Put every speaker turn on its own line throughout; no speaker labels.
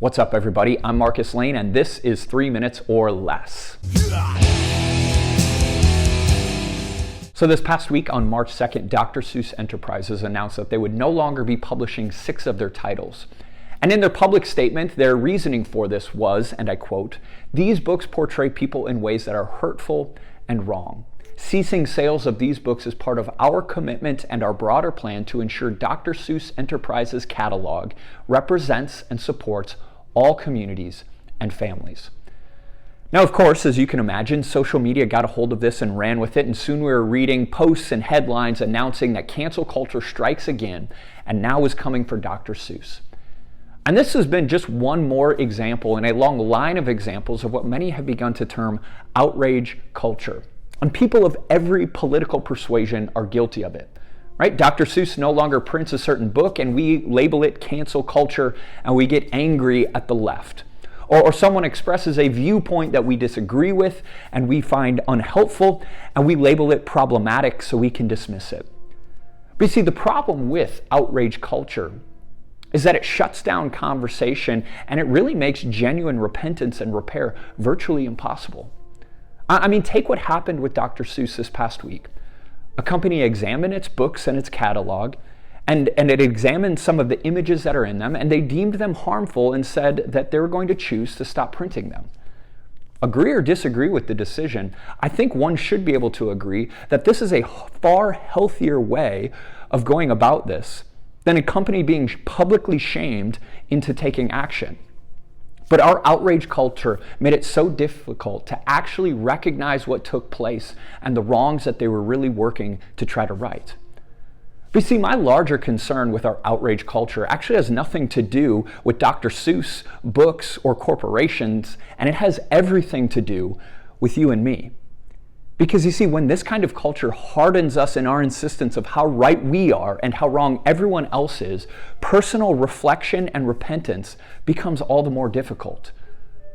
What's up, everybody? I'm Marcus Lane, and this is 3 Minutes or Less. So this past week, on March 2nd, Dr. Seuss Enterprises announced that they would no longer be publishing 6 of their titles. And in their public statement, their reasoning for this was, and I quote, "These books portray people in ways that are hurtful and wrong. Ceasing sales of these books is part of our commitment and our broader plan to ensure Dr. Seuss Enterprises' catalog represents and supports all communities and families." Now, of course, as you can imagine, social media got a hold of this and ran with it, and soon we were reading posts and headlines announcing that cancel culture strikes again and now is coming for Dr. Seuss. And this has been just one more example in a long line of examples of what many have begun to term outrage culture. And people of every political persuasion are guilty of it. Right? Dr. Seuss no longer prints a certain book and we label it cancel culture and we get angry at the left. Or someone expresses a viewpoint that we disagree with and we find unhelpful and we label it problematic so we can dismiss it. But you see, the problem with outrage culture is that it shuts down conversation and it really makes genuine repentance and repair virtually impossible. I mean, take what happened with Dr. Seuss this past week. A company examined its books and its catalog, and it examined some of the images that are in them, and they deemed them harmful and said that they were going to choose to stop printing them. Agree or disagree with the decision, I think one should be able to agree that this is a far healthier way of going about this than a company being publicly shamed into taking action. But our outrage culture made it so difficult to actually recognize what took place and the wrongs that they were really working to try to right. But you see, my larger concern with our outrage culture actually has nothing to do with Dr. Seuss books or corporations, and it has everything to do with you and me. Because you see, when this kind of culture hardens us in our insistence of how right we are and how wrong everyone else is, personal reflection and repentance becomes all the more difficult.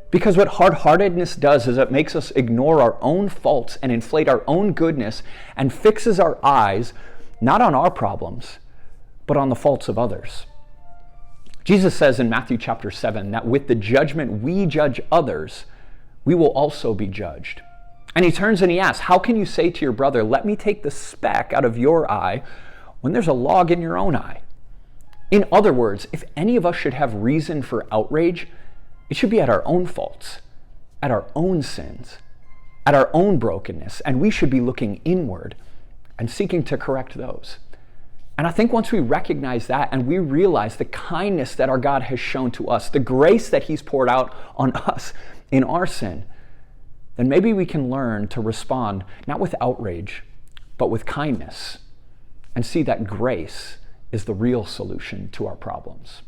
Because what hard-heartedness does is it makes us ignore our own faults and inflate our own goodness and fixes our eyes not on our problems, but on the faults of others. Jesus says in Matthew chapter 7 that with the judgment we judge others, we will also be judged. And he turns and he asks, how can you say to your brother, let me take the speck out of your eye when there's a log in your own eye? In other words, if any of us should have reason for outrage, it should be at our own faults, at our own sins, at our own brokenness, and we should be looking inward and seeking to correct those. And I think once we recognize that and we realize the kindness that our God has shown to us, the grace that he's poured out on us in our sin, then maybe we can learn to respond not with outrage, but with kindness, and see that grace is the real solution to our problems.